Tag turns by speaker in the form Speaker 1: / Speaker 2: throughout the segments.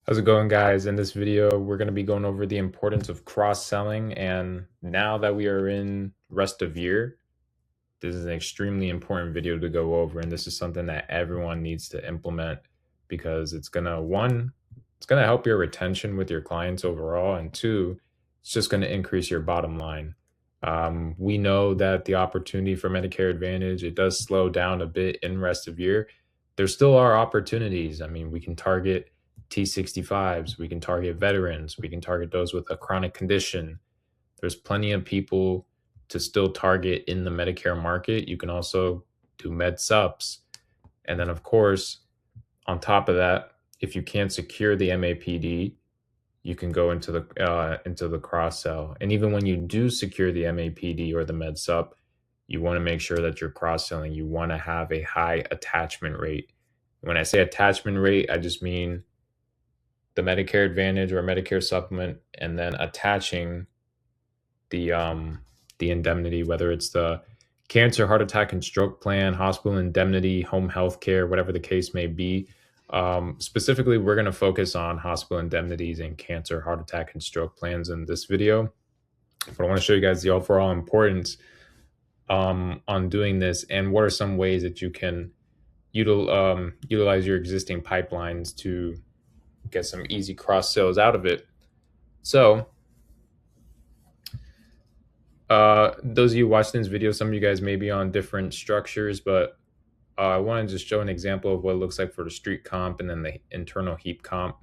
Speaker 1: How's it going, guys? In this video, we're going to be going over the importance of cross-selling. And now that we are in rest of year, this is an extremely important video to go over. And this is something that everyone needs to implement because it's going to, one, it's going to help your retention with your clients overall. And two, it's just going to increase your bottom line. We know that the opportunity for Medicare Advantage, it does slow down a bit in rest of year. There still are opportunities. I mean, we can target T65s, we can target veterans, we can target those with a chronic condition. There's plenty of people to still target in the Medicare market. You can also do med subs. And then, of course, on top of that, if you can't secure the MAPD, you can go into the cross sell. And even when you do secure the MAPD or the med sub, you want to make sure that you're cross selling. You want to have a high attachment rate. When I say attachment rate, I just mean the Medicare Advantage or Medicare supplement, and then attaching the indemnity, whether it's the cancer, heart attack, and stroke plan, hospital indemnity, home health care, whatever the case may be. Specifically, we're going to focus on hospital indemnities and cancer, heart attack, and stroke plans in this video. But I want to show you guys the overall importance on doing this and what are some ways that you can utilize your existing pipelines to get some easy cross sales out of it. So those of you watching this video, some of you guys may be on different structures, but I want to just show an example of what it looks like for the street comp and then the internal heap comp,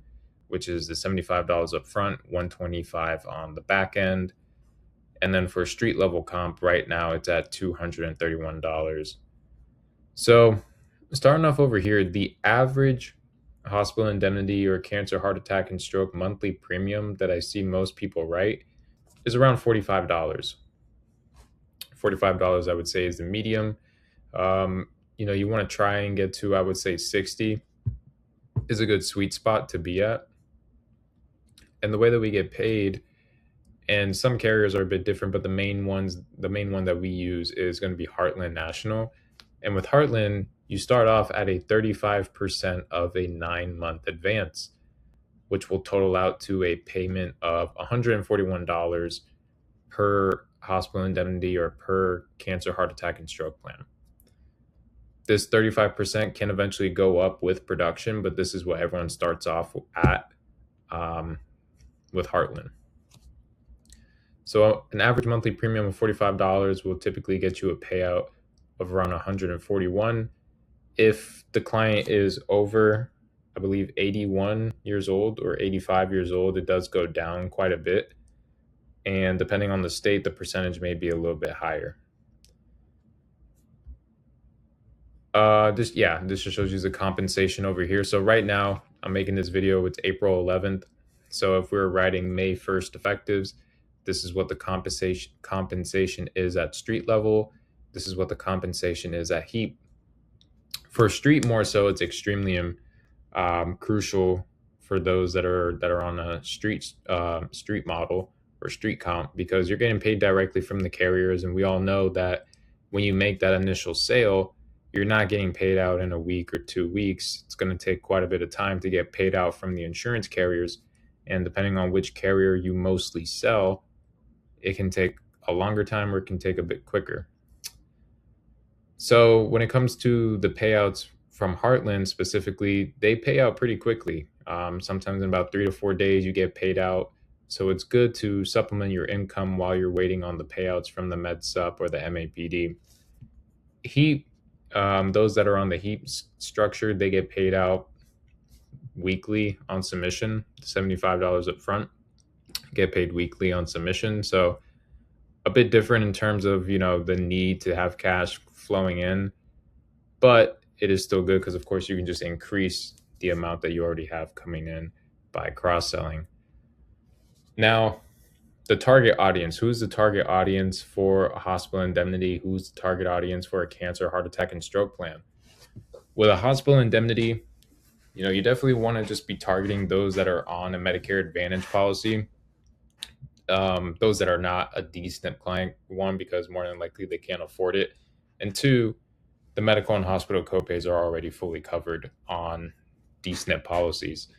Speaker 1: which is the $75 up front, $125 on the back end. And then for street level comp, right now it's at $231. So starting off over here, the average hospital indemnity or cancer, heart attack, and stroke monthly premium that I see most people write is around $45. $45, I would say, is the medium. You want to try and get to, I would say, 60 is a good sweet spot to be at. And the way that we get paid, and some carriers are a bit different, but the main one that we use is going to be Heartland National. And with Heartland, you start off at a 35% of a 9-month advance, which will total out to a payment of $141 per hospital indemnity or per cancer, heart attack, and stroke plan. This 35% can eventually go up with production, but this is what everyone starts off at with Heartland. So an average monthly premium of $45 will typically get you a payout of around $141. If the client is over, I believe, 81 years old or 85 years old, it does go down quite a bit. And depending on the state, the percentage may be a little bit higher. This just shows you the compensation over here. So right now, I'm making this video, it's April 11th. So if we're writing May 1st effectives, this is what the compensation is at street level. This is what the compensation is at heap. For street, more so, it's extremely crucial for those that are on a street model or street comp, because you're getting paid directly from the carriers, and we all know that when you make that initial sale, you're not getting paid out in a week or 2 weeks. It's going to take quite a bit of time to get paid out from the insurance carriers, and depending on which carrier you mostly sell, it can take a longer time or it can take a bit quicker. So when it comes to the payouts from Heartland specifically, they pay out pretty quickly. Sometimes in about 3 to 4 days, you get paid out. So it's good to supplement your income while you're waiting on the payouts from the Med Sup or the MAPD. Heap, those that are on the heap structure, they get paid out weekly on submission, $75 up front, get paid weekly on submission. So a bit different in terms of, the need to have cash flowing in, but it is still good because, of course, you can just increase the amount that you already have coming in by cross-selling. Now, the target audience. Who's the target audience for a hospital indemnity? Who's the target audience for a cancer, heart attack, and stroke plan? With a hospital indemnity, you definitely want to just be targeting those that are on a Medicare Advantage policy. Those that are not a D-SNP client, one, because more than likely they can't afford it, and two, the medical and hospital copays are already fully covered on D-SNP policies.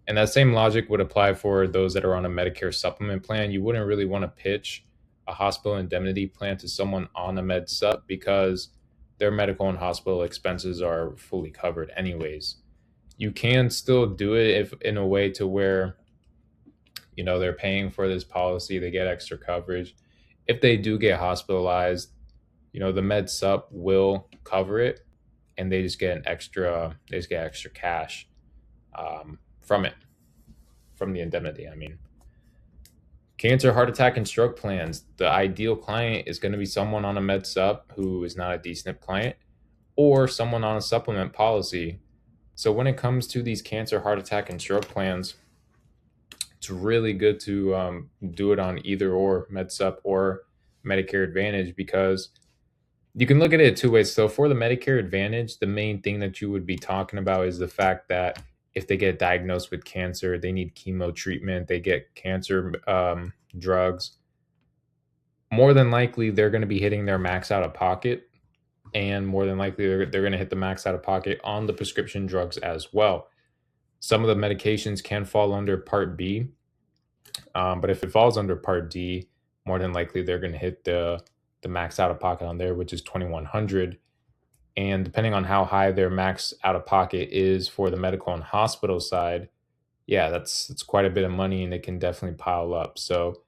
Speaker 1: And that same logic would apply for those that are on a Medicare supplement plan. You wouldn't really want to pitch a hospital indemnity plan to someone on a med sup because their medical and hospital expenses are fully covered anyways. You can still do it if in a way to where they're paying for this policy, they get extra coverage. If they do get hospitalized, the med sup will cover it, and they just get extra cash from it, from the indemnity. I mean, cancer, heart attack, and stroke plans. The ideal client is going to be someone on a med sup who is not a DSNP client, or someone on a supplement policy. So when it comes to these cancer, heart attack, and stroke plans, it's really good to do it on either or med sup or Medicare Advantage, because you can look at it two ways. So for the Medicare Advantage, the main thing that you would be talking about is the fact that if they get diagnosed with cancer, they need chemo treatment, they get cancer drugs, more than likely they're going to be hitting their max out of pocket. And more than likely they're going to hit the max out of pocket on the prescription drugs as well. Some of the medications can fall under Part B, but if it falls under Part D, more than likely they're going to hit the max out of pocket on there, which is 2,100. And depending on how high their max out of pocket is for the medical and hospital side, yeah, that's quite a bit of money, and it can definitely pile up. So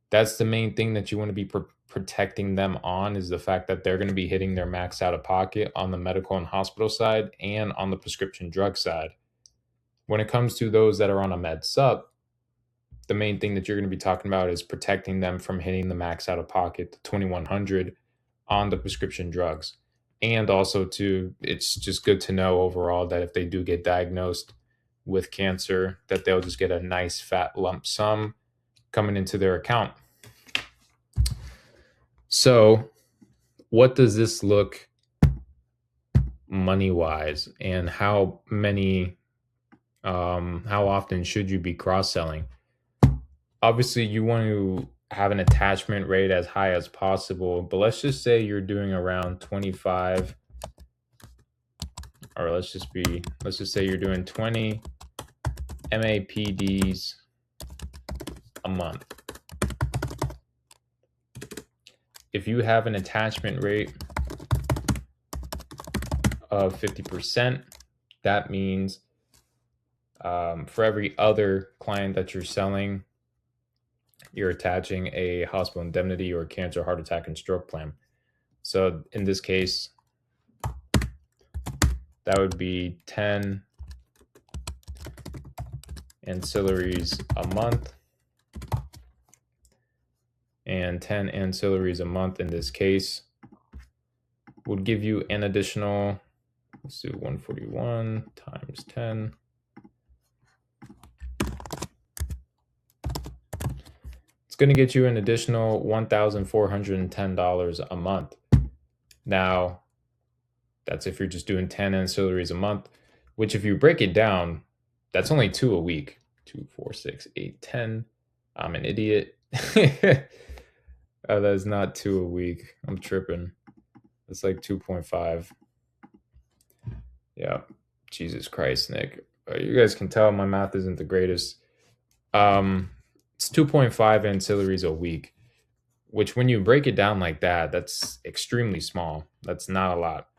Speaker 1: that's the main thing that you want to be protecting them on, is the fact that they're going to be hitting their max out of pocket on the medical and hospital side and on the prescription drug side. When it comes to those that are on a med sup, the main thing that you're going to be talking about is protecting them from hitting the max out of pocket, the 2,100 on the prescription drugs. And also it's just good to know overall that if they do get diagnosed with cancer, that they'll just get a nice fat lump sum coming into their account. So what does this look money wise, and how often should you be cross-selling? Obviously you want to have an attachment rate as high as possible, but let's just say you're doing around 25, or let's just say you're doing 20 MAPDs a month. If you have an attachment rate of 50%, that means for every other client that you're selling, you're attaching a hospital indemnity or cancer, heart attack, and stroke plan. So in this case, that would be 10 ancillaries a month, and 10 ancillaries a month in this case would give you an additional, let's do 141 times 10. It's going to get you an additional $1,410 a month. Now, that's if you're just doing 10 ancillaries a month, which if you break it down, that's only 2 a week. 2, 4, 6, 8, 10. I'm an idiot. That's not 2 a week. I'm tripping. It's like 2.5. Yeah. Jesus Christ, Nick. You guys can tell my math isn't the greatest. It's 2.5 ancillaries a week, which when you break it down like that, that's extremely small. That's not a lot.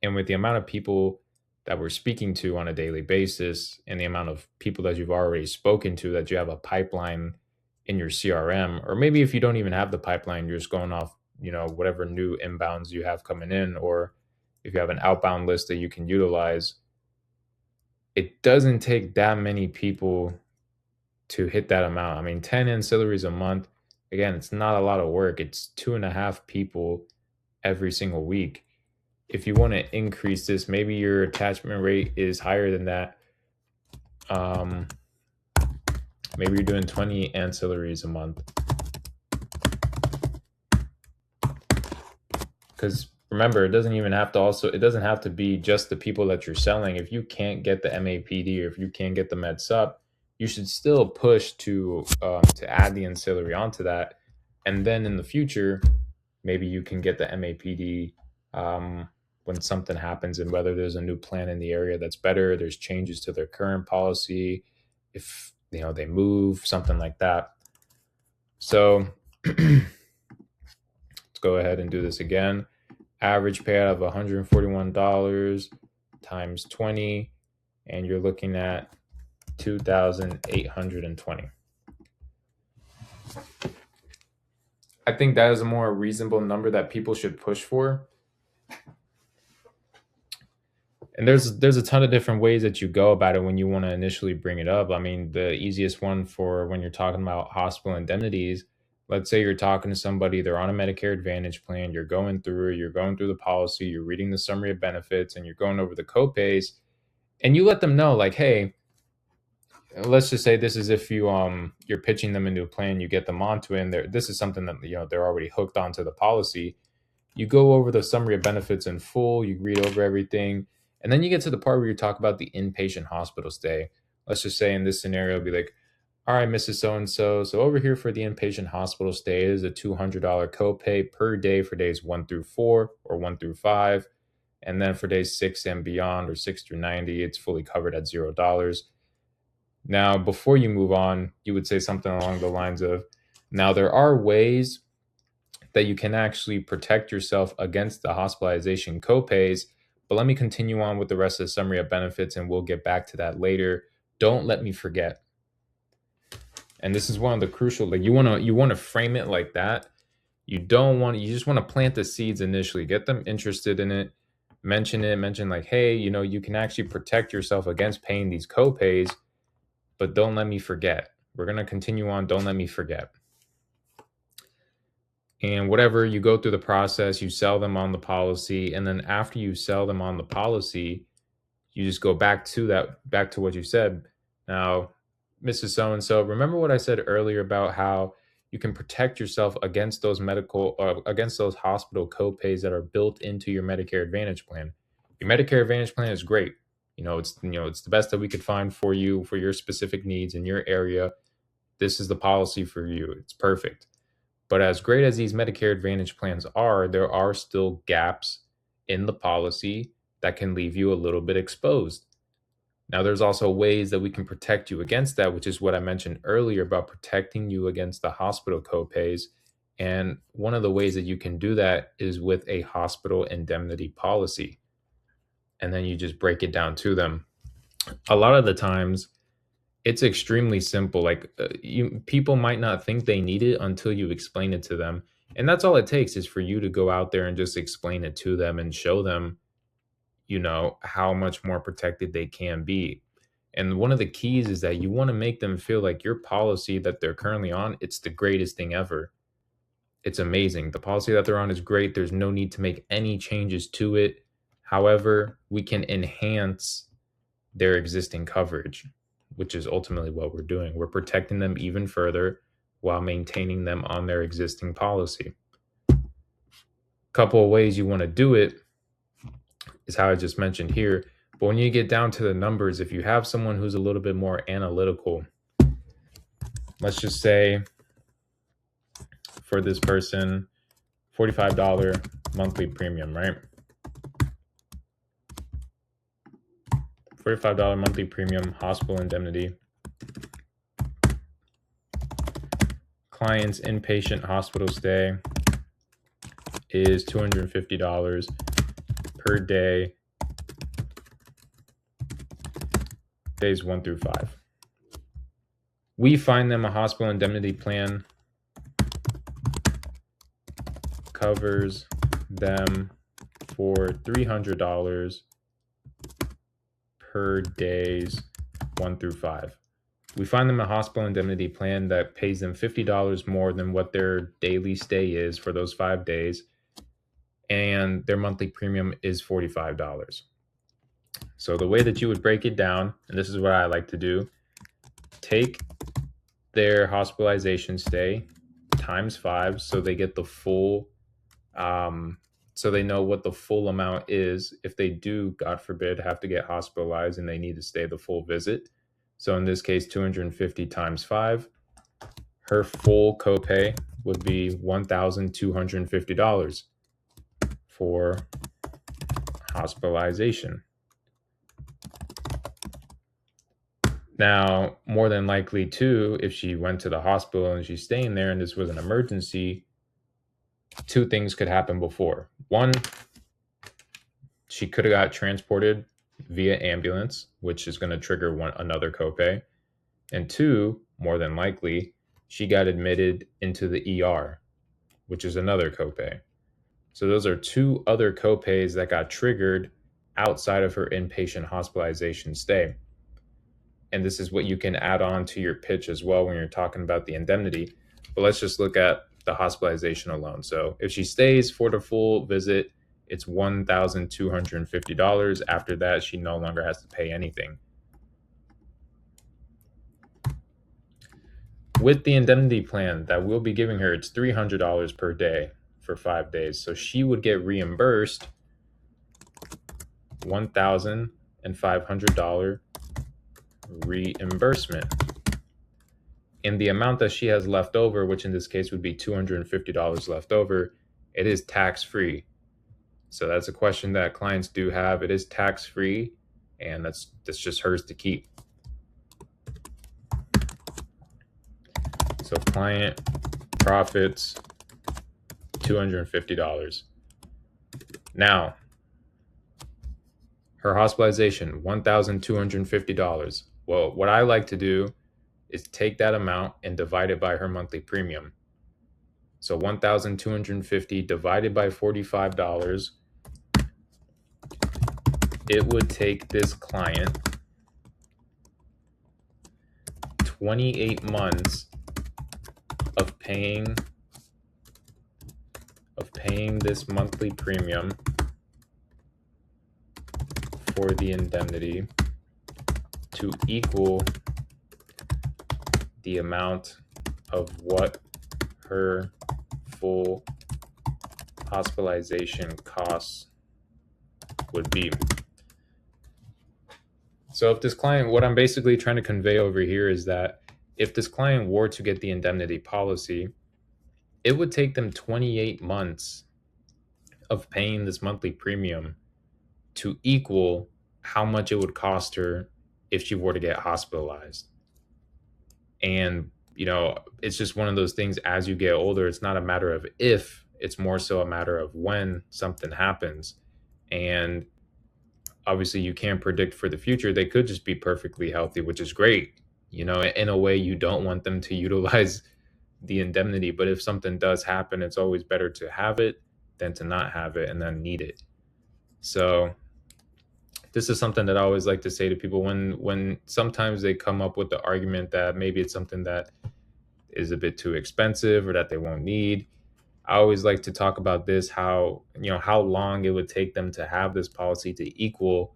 Speaker 1: And with the amount of people that we're speaking to on a daily basis, and the amount of people that you've already spoken to, that you have a pipeline in your CRM, or maybe if you don't even have the pipeline, you're just going off, whatever new inbounds you have coming in, or if you have an outbound list that you can utilize, it doesn't take that many people to hit that amount. I mean, 10 ancillaries a month, again, it's not a lot of work. It's 2.5 people every single week. If you want to increase this, maybe your attachment rate is higher than that. Maybe you're doing 20 ancillaries a month. Because remember, it doesn't have to be just the people that you're selling. If you can't get the MAPD, or if you can't get the med sup, you should still push to add the ancillary onto that. And then in the future, maybe you can get the MAPD when something happens, and whether there's a new plan in the area that's better, there's changes to their current policy, if they move, something like that. So let's go ahead and do this again. Average payout of $141 times 20, and you're looking at 2,820. I think that is a more reasonable number that people should push for. And there's a ton of different ways that you go about it when you want to initially bring it up. I mean, the easiest one for when you're talking about hospital indemnities, let's say you're talking to somebody, they're on a Medicare Advantage plan, you're going through the policy, you're reading the summary of benefits, and you're going over the copays, and you let them know, like, hey, let's just say this is if you're pitching them into a plan, you get them onto it, and this is something that they're already hooked onto the policy. You go over the summary of benefits in full, you read over everything, and then you get to the part where you talk about the inpatient hospital stay. Let's just say in this scenario, it'd be like, all right, Mrs. So-and-so, so over here for the inpatient hospital stay is a $200 copay per day for days 1 through 4 or 1 through 5. And then for days 6 and beyond, or 6 through 90, it's fully covered at $0. Now, before you move on, you would say something along the lines of, now there are ways that you can actually protect yourself against the hospitalization copays, but let me continue on with the rest of the summary of benefits, and we'll get back to that later. Don't let me forget. And this is one of the crucial, like you want to frame it like that. You just want to plant the seeds initially, get them interested in it, mention like, hey, you can actually protect yourself against paying these copays, but don't let me forget. We're going to continue on. Don't let me forget. And whatever, you go through the process, you sell them on the policy. And then after you sell them on the policy, you just go back to what you said. Now, Mrs. So-and-so, remember what I said earlier about how you can protect yourself against those against those hospital copays that are built into your Medicare Advantage plan. Your Medicare Advantage plan is great. It's the best that we could find for you, for your specific needs in your area. This is the policy for you. It's perfect. But as great as these Medicare Advantage plans are, there are still gaps in the policy that can leave you a little bit exposed. Now, there's also ways that we can protect you against that, which is what I mentioned earlier about protecting you against the hospital copays. And one of the ways that you can do that is with a hospital indemnity policy. And then you just break it down to them. A lot of the times, it's extremely simple. Like people might not think they need it until you explain it to them. And that's all it takes, is for you to go out there and just explain it to them and show them, how much more protected they can be. And one of the keys is that you want to make them feel like your policy that they're currently on, it's the greatest thing ever. It's amazing. The policy that they're on is great. There's no need to make any changes to it. However, we can enhance their existing coverage, which is ultimately what we're doing. We're protecting them even further while maintaining them on their existing policy. A couple of ways you want to do it is how I just mentioned here. But when you get down to the numbers, if you have someone who's a little bit more analytical, let's just say for this person, $45 monthly premium, right? $45 monthly premium, hospital indemnity. Client's inpatient hospital stay is $250 per day, days 1 through 5. We find them a hospital indemnity plan, covers them for $300 per days 1 through 5. We find them a hospital indemnity plan that pays them $50 more than what their daily stay is for those 5 days, and their monthly premium is $45. So the way that you would break it down, and this is what I like to do, take their hospitalization stay times 5, so they get the full, so they know what the full amount is if they do, God forbid, have to get hospitalized and they need to stay the full visit. So in this case, 250 times 5, her full copay would be $1,250 for hospitalization. Now, more than likely too, if she went to the hospital and she's staying there and this was an emergency, two things could happen before. One, she could have got transported via ambulance, which is going to trigger another copay. And two, more than likely, she got admitted into the ER, which is another copay. So those are two other copays that got triggered outside of her inpatient hospitalization stay. And this is what you can add on to your pitch as well when you're talking about the indemnity. But let's just look at the hospitalization alone. So if she stays for the full visit, it's $1,250. After that, she no longer has to pay anything. With the indemnity plan that we'll be giving her, it's $300 per day for 5 days. So she would get reimbursed $1,500 reimbursement. And the amount that she has left over, which in this case would be $250 left over, it is tax-free. So that's a question that clients do have. It is tax-free, and that's just hers to keep. So client profits $250. Now, her hospitalization, $1,250. Well, what I like to do is take that amount and divide it by her monthly premium. So 1,250 divided by $45, it would take this client 28 months of paying this monthly premium for the indemnity to equal the amount of what her full hospitalization costs would be. So if this client, what I'm basically trying to convey over here is that if this client were to get the indemnity policy, it would take them 28 months of paying this monthly premium to equal how much it would cost her if she were to get hospitalized. And, it's just one of those things. As you get older, it's not a matter of if, it's more so a matter of when something happens. And obviously you can't predict for the future. They could just be perfectly healthy, which is great. In a way, you don't want them to utilize the indemnity, but if something does happen, it's always better to have it than to not have it and then need it. So this is something that I always like to say to people when sometimes they come up with the argument that maybe it's something that is a bit too expensive or that they won't need. I always like to talk about this, how long it would take them to have this policy to equal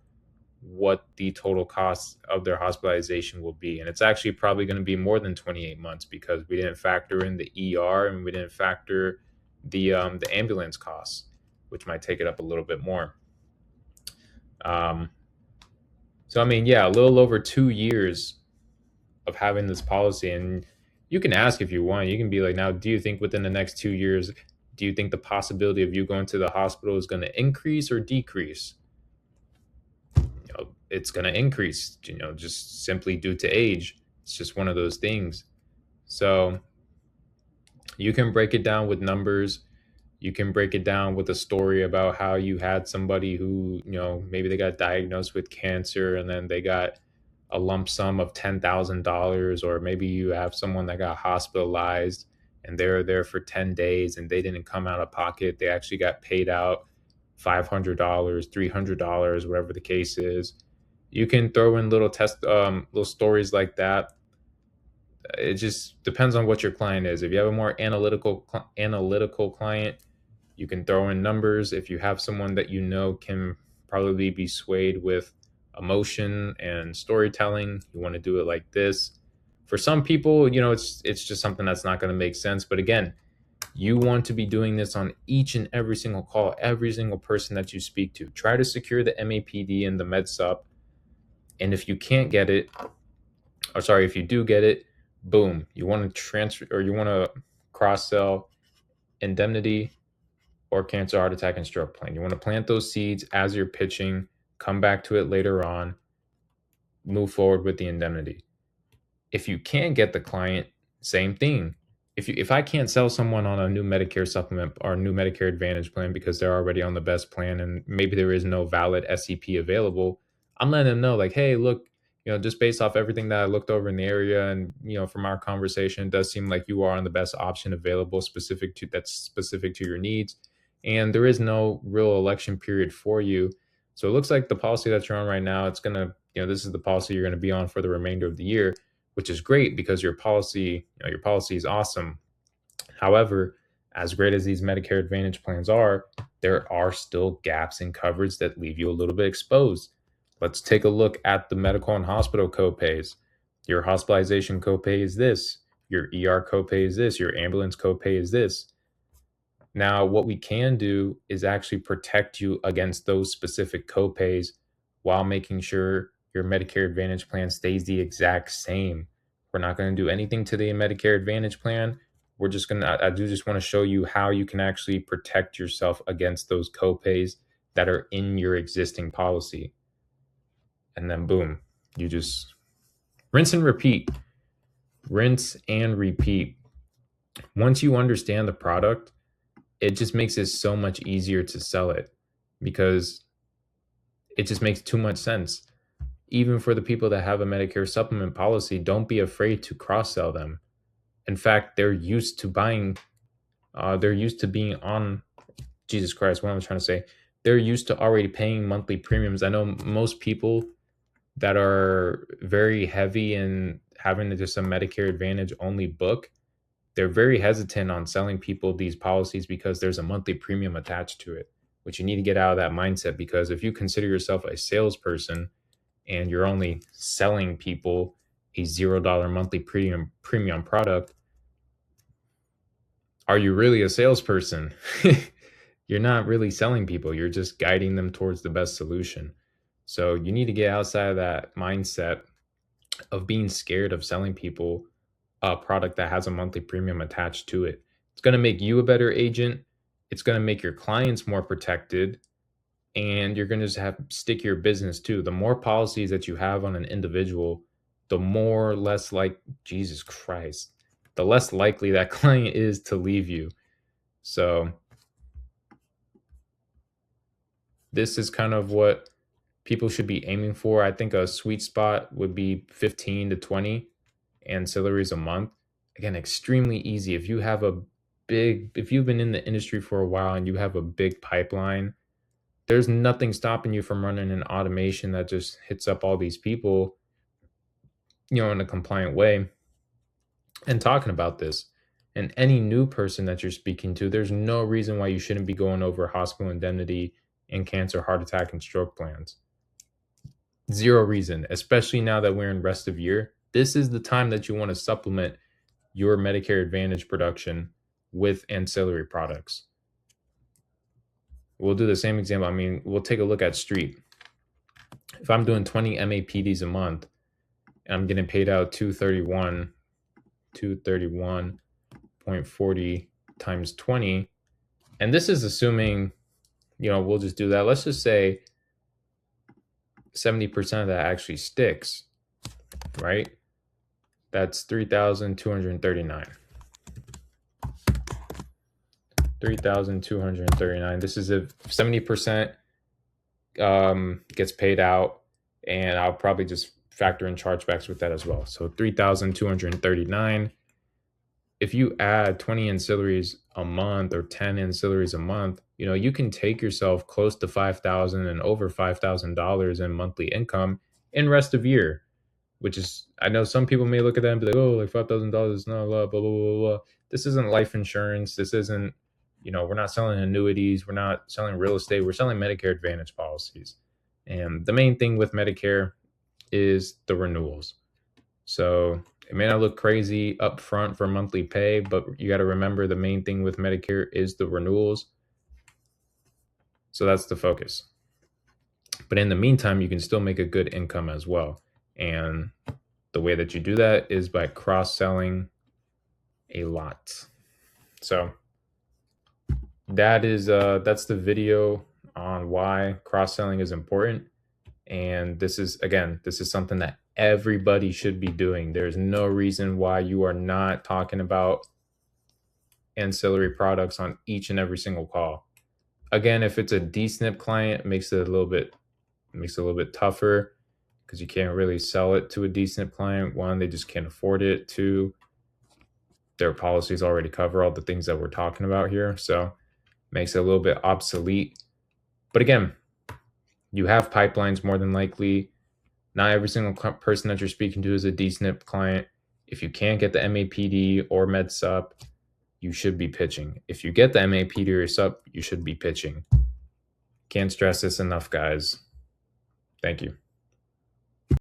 Speaker 1: what the total cost of their hospitalization will be. And it's actually probably going to be more than 28 months because we didn't factor in the ER and we didn't factor the ambulance costs, which might take it up a little bit more. So, a little over 2 years of having this policy. And you can ask if you want, you can be like, now, do you think within the next 2 years, do you think the possibility of you going to the hospital is going to increase or decrease? It's going to increase, just simply due to age. It's just one of those things. So you can break it down with numbers. You can break it down with a story about how you had somebody who, maybe they got diagnosed with cancer and then they got a lump sum of $10,000, or maybe you have someone that got hospitalized and they were there for 10 days and they didn't come out of pocket. They actually got paid out $500, $300, whatever the case is. You can throw in little stories like that. It just depends on what your client is. If you have a more analytical client, you can throw in numbers. If you have someone that can probably be swayed with emotion and storytelling, you want to do it like this. For some people, it's just something that's not going to make sense. But again, you want to be doing this on each and every single call, every single person that you speak to. Try to secure the MAPD and the MedSup. And if you can't get it, if you do get it, boom, you want to transfer or you want to cross-sell indemnity or cancer, heart attack, and stroke plan. You want to plant those seeds as you're pitching, come back to it later on, move forward with the indemnity. If you can get the client, same thing. If I can't sell someone on a new Medicare supplement or new Medicare Advantage plan because they're already on the best plan and maybe there is no valid SEP available, I'm letting them know like, hey, look, just based off everything that I looked over in the area and from our conversation, it does seem like you are on the best option available specific to your needs. And there is no real election period for you. So it looks like the policy that you're on right now, it's gonna, this is the policy you're gonna be on for the remainder of the year, which is great because your policy is awesome. However, as great as these Medicare Advantage plans are, there are still gaps in coverage that leave you a little bit exposed. Let's take a look at the medical and hospital copays. Your hospitalization copay is this. Your ER copay is this. Your ambulance copay is this. Now, what we can do is actually protect you against those specific copays while making sure your Medicare Advantage plan stays the exact same. We're not going to do anything to the Medicare Advantage plan. I do just want to show you how you can actually protect yourself against those copays that are in your existing policy. And then boom, you just rinse and repeat. Rinse and repeat. Once you understand the product, it just makes it so much easier to sell it because it just makes too much sense. Even for the people that have a Medicare supplement policy, don't be afraid to cross-sell them. In fact, they're used to being on, Jesus Christ, what am I trying to say? They're used to already paying monthly premiums. I know most people that are very heavy in having just a Medicare Advantage only book, they're very hesitant on selling people these policies because there's a monthly premium attached to it, which you need to get out of that mindset. Because if you consider yourself a salesperson and you're only selling people a $0 monthly premium product, are you really a salesperson? You're not really selling people. You're just guiding them towards the best solution. So you need to get outside of that mindset of being scared of selling people a product that has a monthly premium attached to it. It's going to make you a better agent. It's going to make your clients more protected. And you're going to just have stickier business too. The more policies that you have on an individual, the less likely that client is to leave you. So this is kind of what people should be aiming for. I think a sweet spot would be 15 to 20 ancillaries a month. Again, extremely easy. If you've been in the industry for a while and you have a big pipeline, there's nothing stopping you from running an automation that just hits up all these people, in a compliant way and talking about this. And any new person that you're speaking to, there's no reason why you shouldn't be going over hospital indemnity and cancer, heart attack, and stroke plans. Zero reason, especially now that we're in rest of year. This is the time that you want to supplement your Medicare Advantage production with ancillary products. We'll do the same example. I mean, we'll take a look at Street. If I'm doing 20 MAPDs a month and I'm getting paid out 231.40 times 20, and this is assuming, we'll just do that. Let's just say 70% of that actually sticks, right? That's 3,239. 3,239. This is if 70% gets paid out, and I'll probably just factor in chargebacks with that as well. So 3,239. If you add 20 ancillaries a month or 10 ancillaries a month, you can take yourself close to $5,000 and over $5,000 in monthly income in rest of year, which is, I know some people may look at that and be like, oh, like $5,000 is not a lot, blah, blah, blah, blah. This isn't life insurance. This isn't, we're not selling annuities. We're not selling real estate. We're selling Medicare Advantage policies. And the main thing with Medicare is the renewals. So it may not look crazy up front for monthly pay, but you got to remember the main thing with Medicare is the renewals. So that's the focus. But in the meantime, you can still make a good income as well. And the way that you do that is by cross-selling a lot. So that's the video on why cross-selling is important. And this is, again, this is something that everybody should be doing. There's no reason why you are not talking about ancillary products on each and every single call. Again, if it's a DSNP client, it makes it a little bit tougher because you can't really sell it to a DSNP client. One, they just can't afford it. Two, their policies already cover all the things that we're talking about here. So makes it a little bit obsolete. But again, you have pipelines more than likely. Not every single person that you're speaking to is a DSNP client. If you can't get the MAPD or MedSup, you should be pitching. If you get the MAPD or SUP, you should be pitching. Can't stress this enough, guys. Thank you.